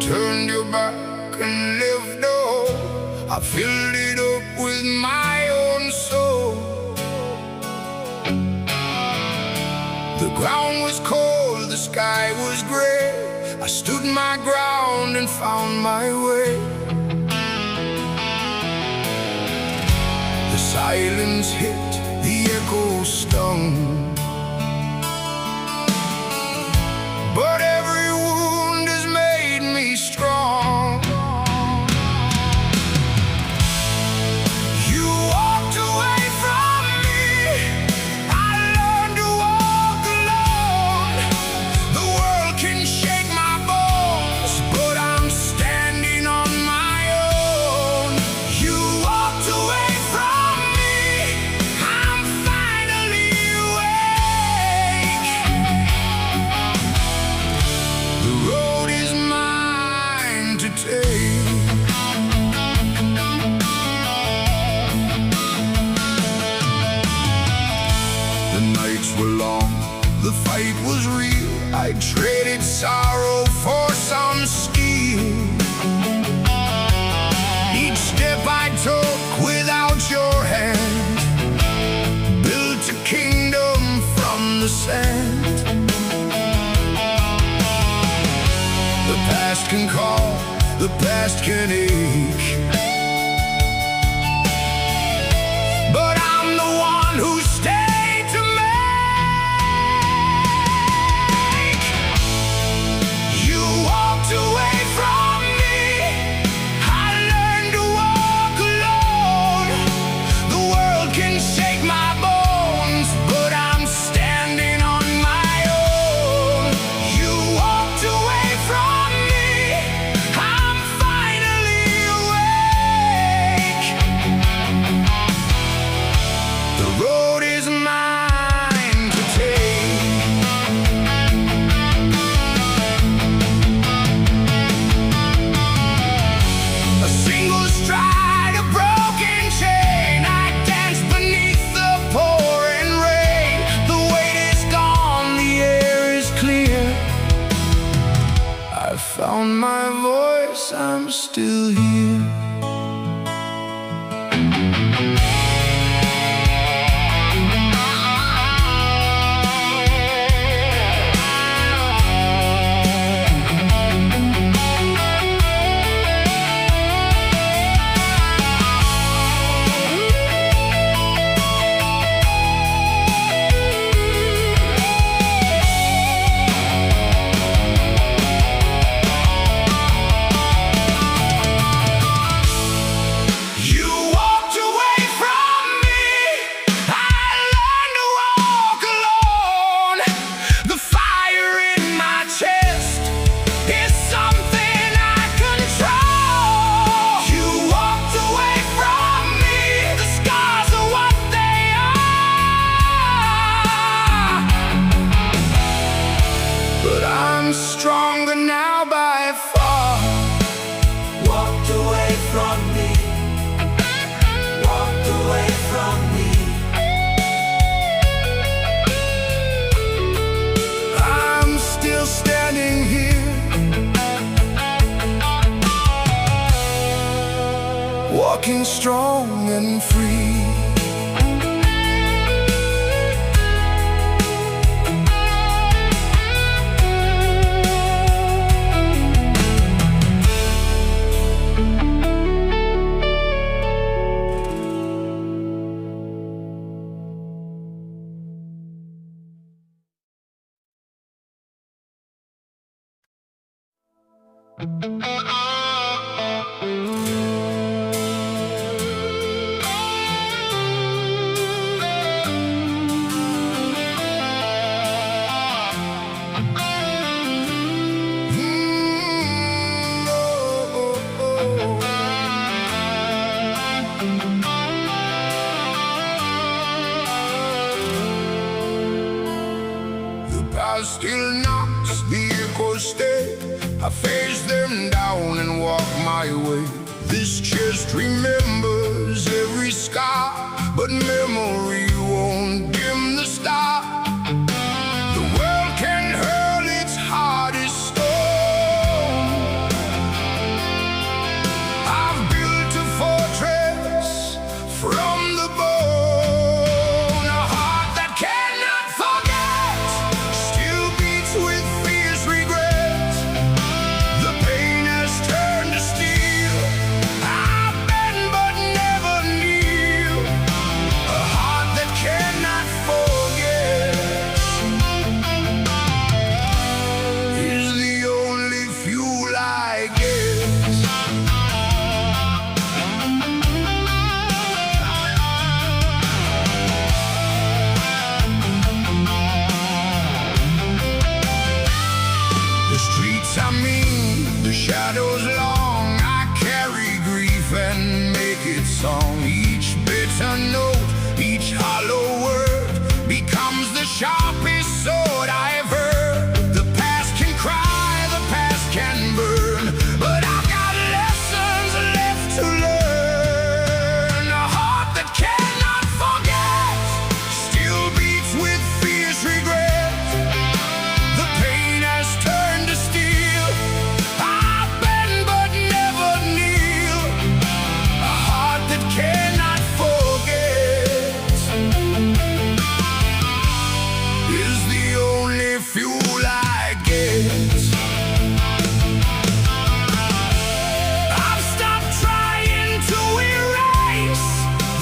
turned your back and left no hope. I filled it up with my own soul. The ground was cold, the sky was gray. I stood my ground and found my way. The silence hit, the echo stung, but every wound has made me strong. You walked away from me, I learned to walk alone. The world can shake my bones, but I'm standing on my own. You walked away from me, I'm finally awake. The road is mine to take. The nights were long, the fight was real. I traded sorrow for some skill. Each step I took without your hand built a kingdom from the sand. The past can call, the past can ache, but I'm the one who stayed to make. You walked away from me, I learned to walk alone. The world can shake my bones, but I'm standing on my own. You walked away from me, I'm finally awake. The road is mine to take. A single stride, a broken chain, I dance beneath the pouring rain. The weight is gone, the air is clear. I found my voice, I'm still here. You walked away from me, I learned to walk alone. The fire in my chest is something I control. You walked away from me, the scars are what they are. But I'm stronger now by far. Walked away from me, walked away from me. I'm still standing here, walking strong and free. The past still knocks, the echoes stay. I face them down and walk my way. This chest remembers every scar, but memory won't dim the star. The world can hurl its hardest stone, streets are mean, the shadows long. I carry grief and make it song. Each bitter note, each hollow word becomes the sharpest sword I've heard. The past can cry, the past can burn, but I've got lessons left to learn. A heart that cannot forget still beats with fierce regret. The pain has turned to steel. I've been but never kneel. A heart that cannot forget is the only fuel I get. I've stopped trying to erase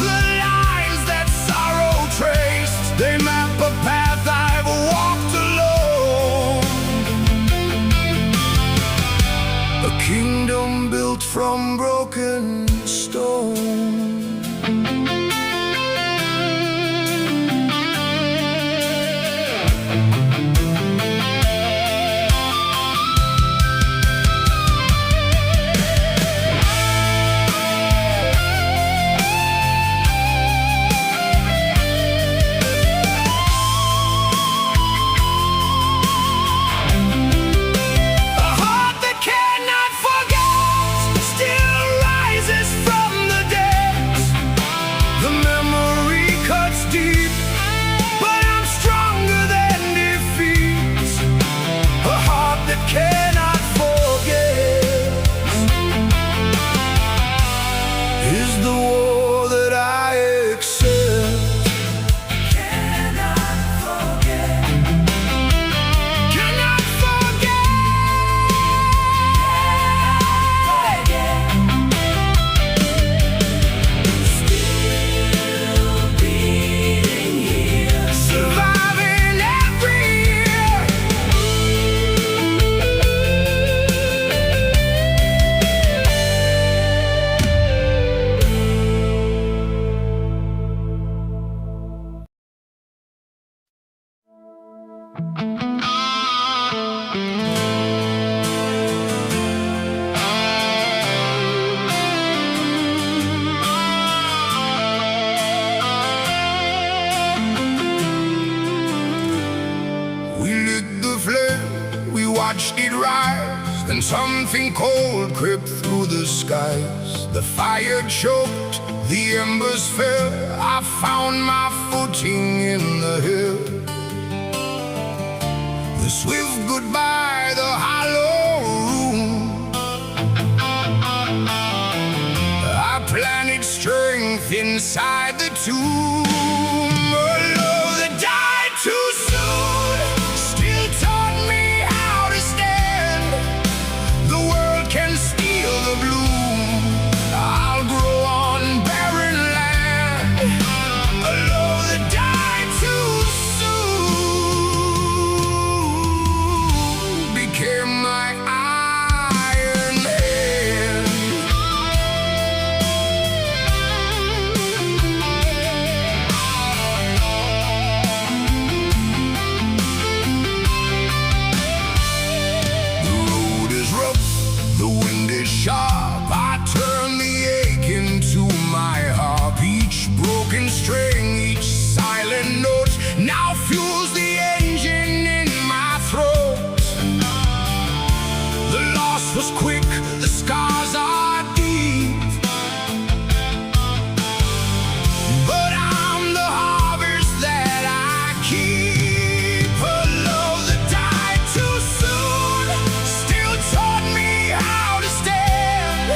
the lines that sorrow traced. They map a path I've walked alone. A kingdom built from broken stone. A heart that cannot forget still rises from the depths. The memory cuts deep, but I'm stronger than defeat. A heart that cannot forget is the war that I accept. Cannot forget. Cannot forget. Still beating here, surviving every year. We lit the flame, we watched it rise. Then something cold crept through the skies. The fire choked, the embers fell. I found my footing in the hill. The swift goodbye, the hollow room. I planted strength inside the tomb. A love that died too soon still taught me how to stand. The world can steal the bloom. I'll grow on barren land. A love that died too soon became my iron hand. The road is rough, the wind is sharp. I turn the ache into my harp. Each broken string, each silent note now fuels the engine in my throat. The loss was quick, the scars are deep, but I'm the harvest that I keep. A love that died too soon still taught me how to stand.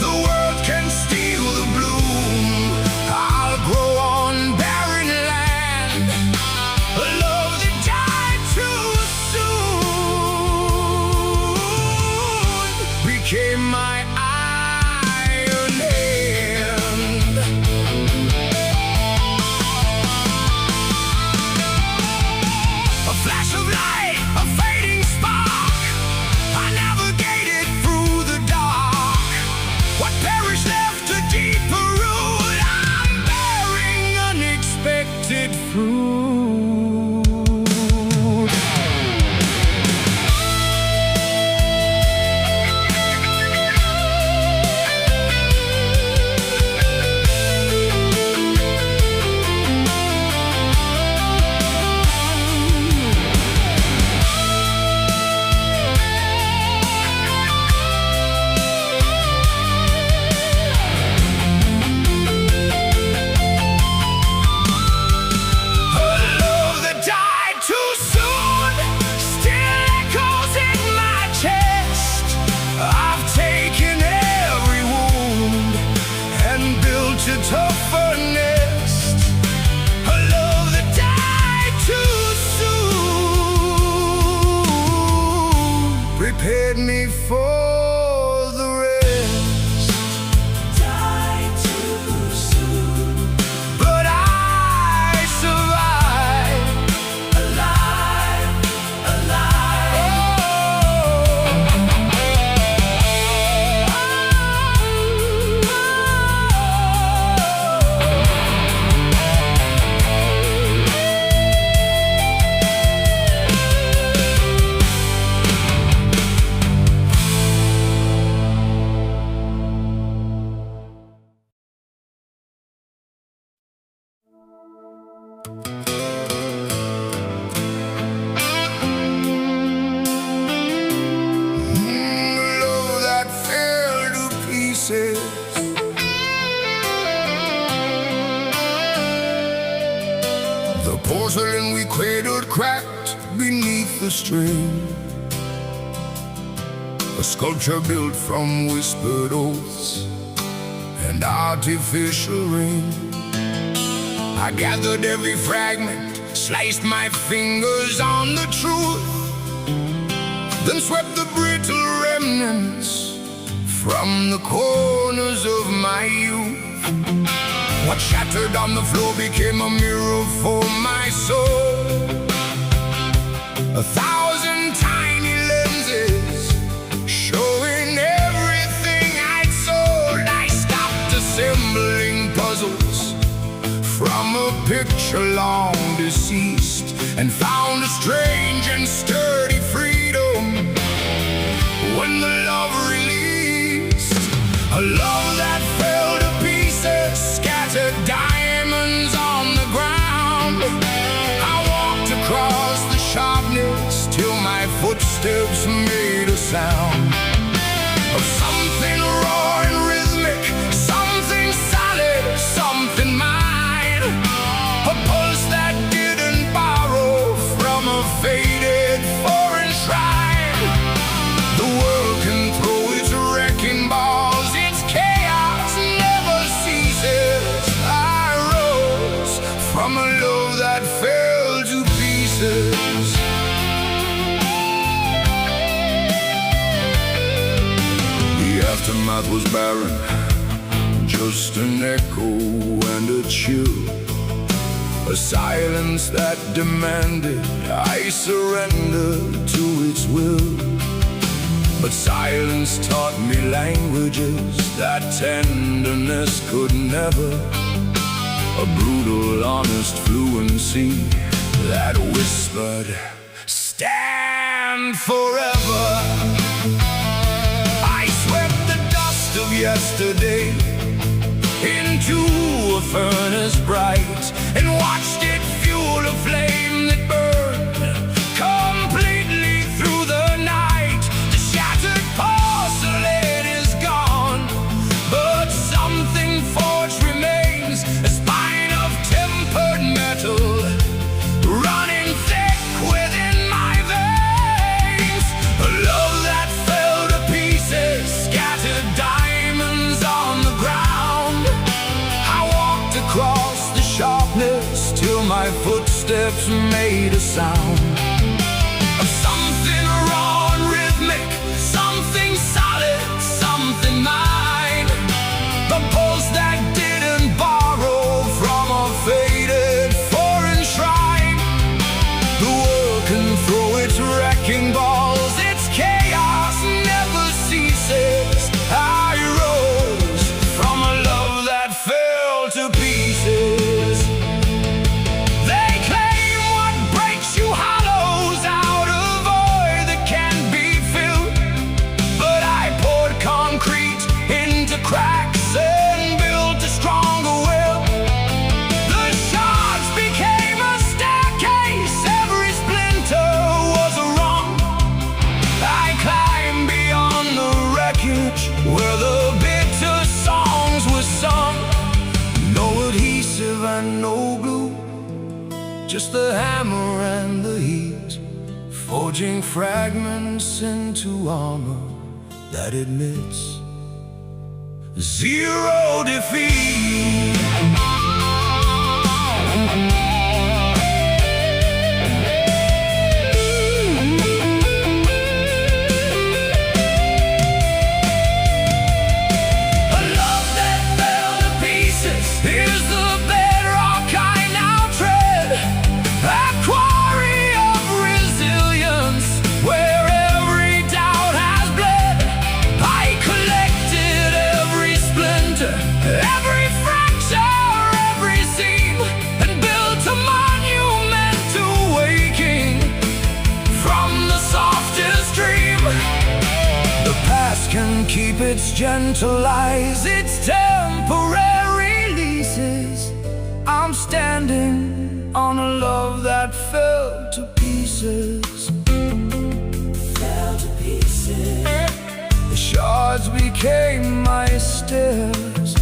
The world can steal the bloom. I'll grow on barren land. A love that died too soon became my iron hand. A flash of light, a fading spark. I navigated through the dark. What perished left a deeper root. I'm bearing unexpected fruit. prepared me for the rest. Died too soon, But I survived. alive, alive. Love that fell to pieces. The porcelain we cradled cracked beneath the strain. A sculpture built from whispered oaths and artificial rain. I gathered every fragment, sliced my fingers on the truth, then swept the brittle remnants from the corners of my youth. What shattered on the floor became a mirror for my soul. 1,000 tiny lenses showing everything I'd sold. I stopped assembling puzzles from a picture long deceased and found a strange and sturdy freedom when the love released. A love that fell to pieces, scattered diamonds on the ground. I walked across the sharpness till my footsteps made a sound of something raw and rhythmic, something solid, something mine. A pulse that didn't borrow from a faded foreign shrine. The world can throw its wrecking balls, its chaos never ceases. I rose from a love that fell to pieces. The aftermath was barren, just an echo and a chill. A silence that demanded I surrender to its will. But silence taught me languages that tenderness could never. A brutal, honest fluency that whispered, "Stand forever." I swept the dust of yesterday into a furnace bright and watched it fuel a flame that burned completely through the night. The shattered porcelain is gone, but something forged remains, a spine of tempered metal running thick within my veins. A love that fell to pieces, scattered diamonds on the ground. I walked across the sharpness till my footsteps made a sound of something raw and rhythmic, something solid, something mine. The pulse that didn't borrow from a faded foreign shrine. The world can throw its wrecking balls, its chaos never ceases. I rose from a love that fell to pieces. They claim what breaks you hollows out a void that can't be filled. But I poured concrete into cracks and built a stronger will. The shards became a staircase, every splinter was a rung. I climbed beyond the wreckage where the bitter songs were sung. No adhesive and no glue, just the hammer and the heat, forging fragments into armor that admits zero defeat. keep its gentle lies, its temporary leases. I'm standing on a love that fell to pieces. Fell to pieces. The shards became my stairs.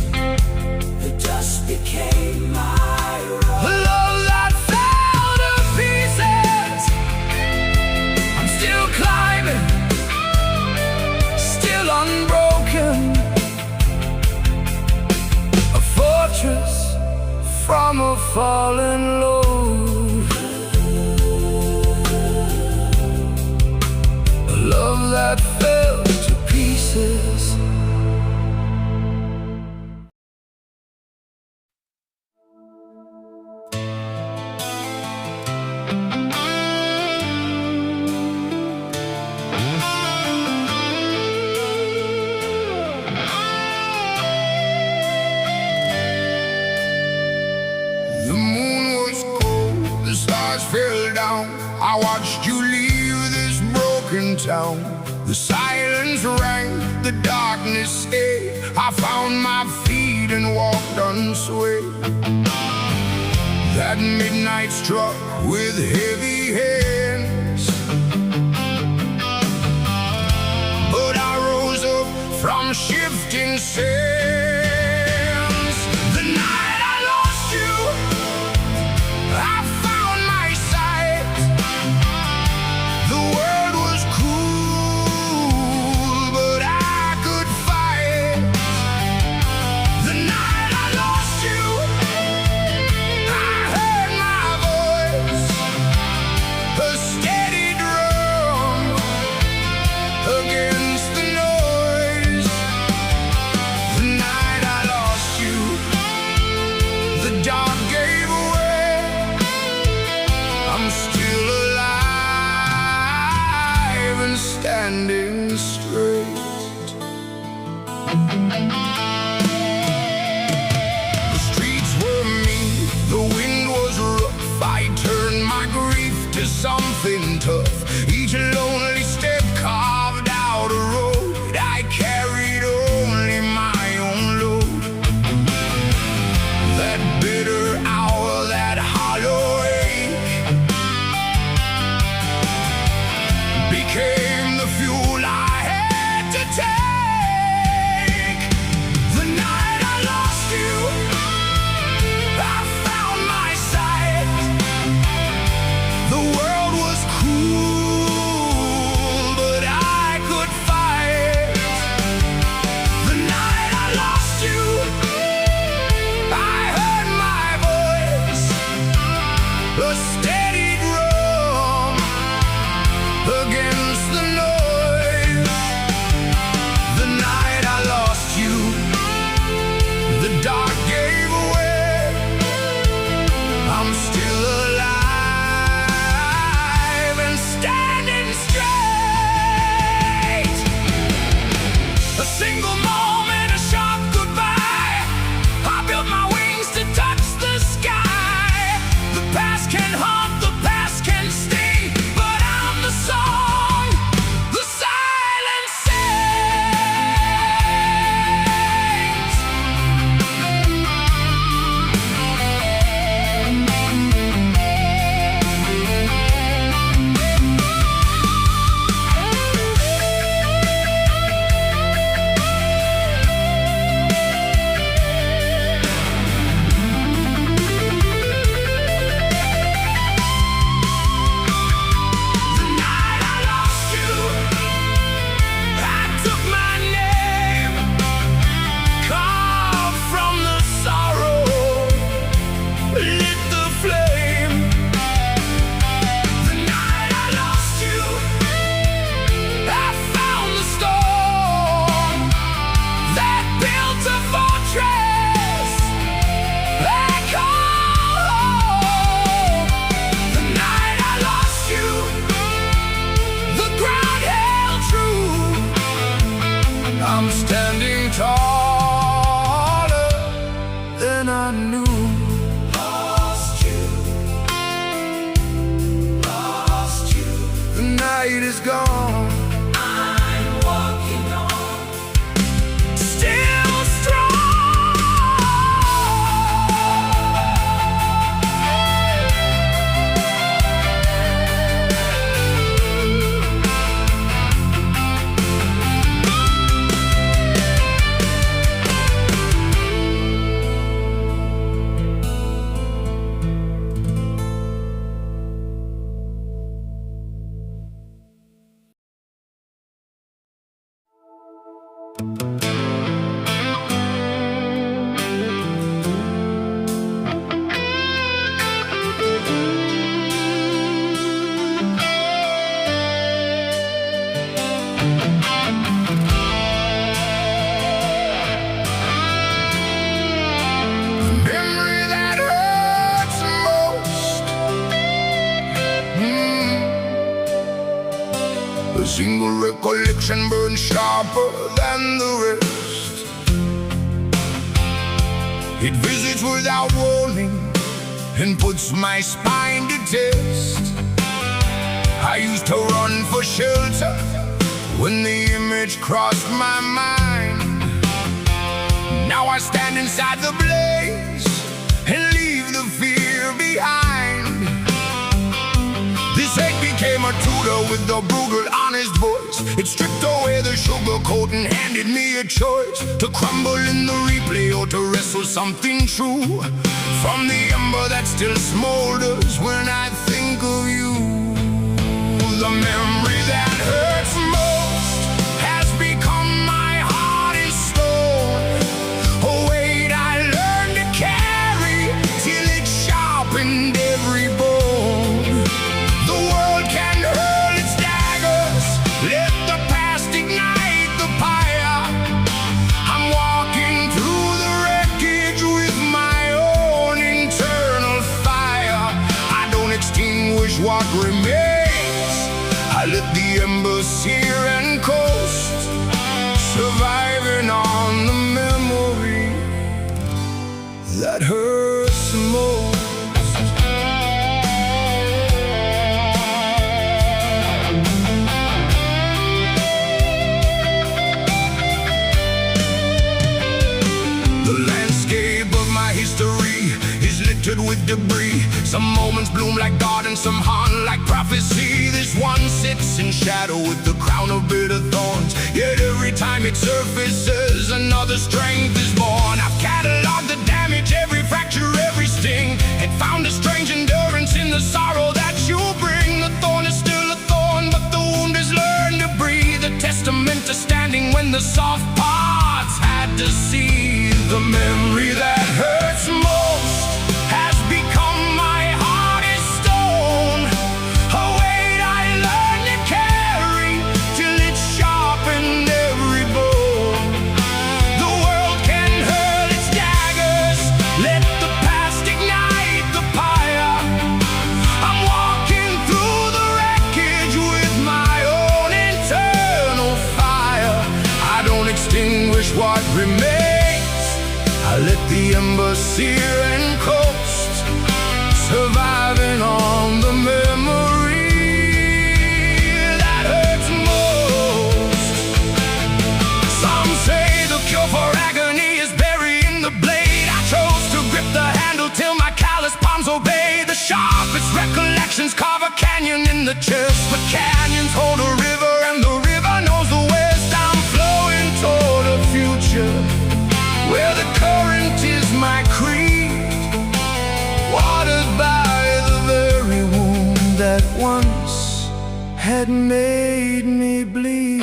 The dust became my A road. love that fell to pieces. I'm still climbing, still unbroken. A fortress from a fallen load. A love that fell to pieces. The moon was cold, the stars fell down. I watched you leave this broken town. The silence rang, the darkness stayed. I found my feet and walked unswayed. That midnight struck with heavy hands, but I rose up from shifting sands. The night I lost you, I found my sight. The world was cool, but I could fight. The night I lost you, I heard my voice, a steady drum against the noise. The night I lost you, the dark gave way. I'm still alive and standing straight. The streets were mean, the wind was rough. I turned my grief to something tough. Each lonely step carved out a road. I carried only my own load. That bitter hour, that hollow ache became the fuel I had to take. Memory that hurts most. A single recollection burns sharper than the rest. It visits without warning and puts my spine to test. I used to run for shelter when the image crossed my mind. Now I stand inside the blaze and leave the fear behind. This hate became a tutor with a brutal, honest voice. It stripped away the sugarcoat and handed me a choice: to crumble in the replay or to wrestle something true from the ember that still smolders when I think of you. The memory that hurts most has become my heart is stone. A weight I learned to carry till it sharpened every bone. The world can hurl its daggers, let the past ignite the fire. I'm walking through the wreckage with my own internal fire. I don't extinguish what remains, I let the embers sear and coast, surviving on the memory that hurts the most. The landscape of my history is littered with debris. Some moments bloom like gardens, some haunt like prophecy. This one sits in shadow with the crown of bitter thorns. Yet every time it surfaces, another strength is born. I've cataloged the damage, every fracture, every sting, and found a strange endurance in the sorrow that you bring. The thorn is still a thorn, but the wound has learned to breathe. A testament to standing when the soft parts had to see. The memory that hurts most has become my hardest stone. A weight I learned to carry till it sharpened every bone. The world can hurl its daggers, let the past ignite the fire. I'm walking through the wreckage with my own internal fire. I don't extinguish what remains, I let the embers sear and coast, surviving on the memory that hurts most. Some say the cure for agony is burying the blade. I chose to grip the handle till my callous palms obey. The sharpest recollections carve a canyon in the chest, but canyons hold a river and the river knows the west. I'm flowing toward a future where the current is my creed, watered by the very wound that once had made me bleed.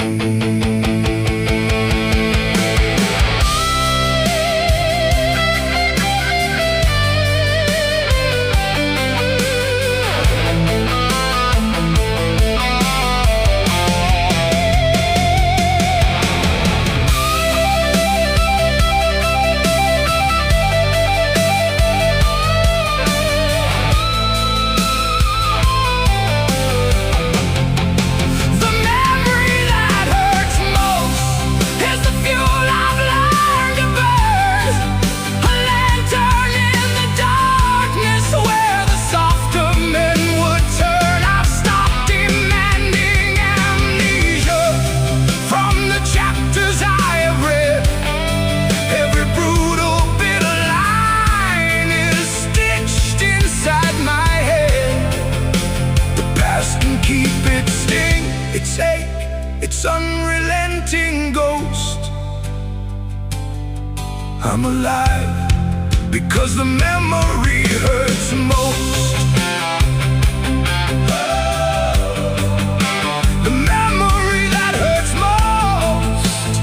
Its unrelenting ghost. I'm alive because the memory hurts most. The memory that hurts most.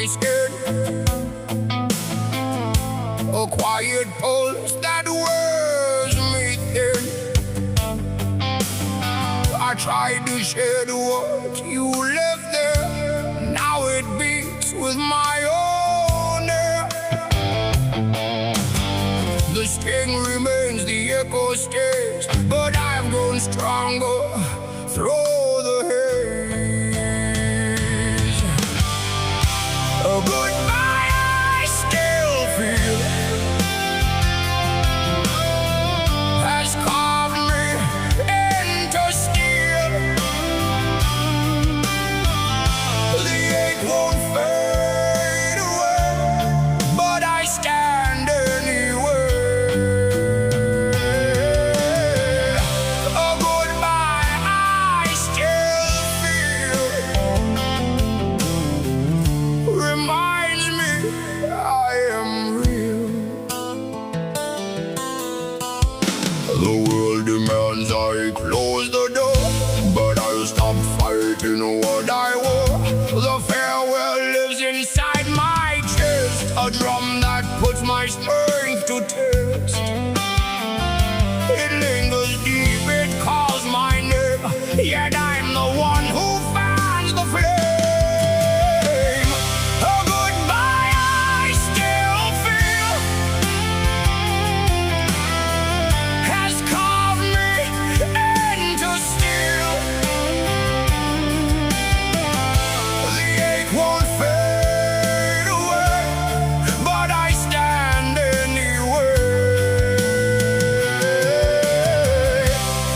my skin, a quiet pulse that wears me thin. I tried to shed what you left there, now it beats with my own air. The sting remains, the echo stays, but I've grown stronger through the haze. A goodbye I still feel has carved me into steel. The ache won't fade away, but I stand anyway. A goodbye I still feel reminds me I am real. The world demands I close the door, but I'll stop fighting what I wore. The farewell lives inside my chest, a drum that puts my strength to test. It lingers deep, it calls my name, yet I'm the one who fans the flame. A goodbye I still feel has carved me into steel. The ache won't fade away, but I stand anyway.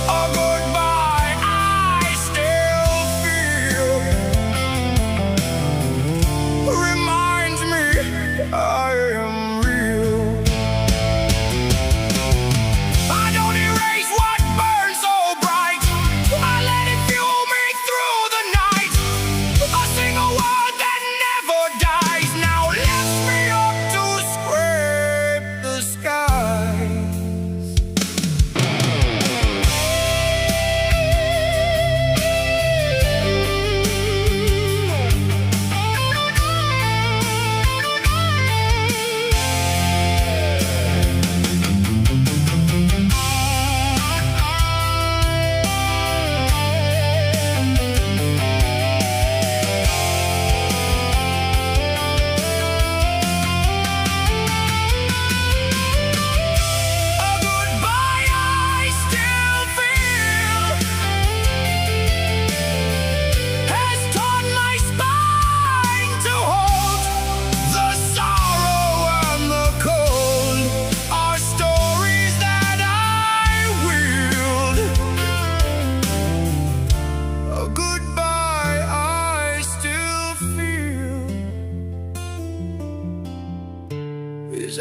A goodbye I still feel reminds me I am real. I don't erase what burns so bright, I let it fuel me through the night. A single word that never dies now lifts me up to scrape the skies. A goodbye I still feel has taught my spine to hold. The sorrow and the cold are stories that I wield. A goodbye I still feel is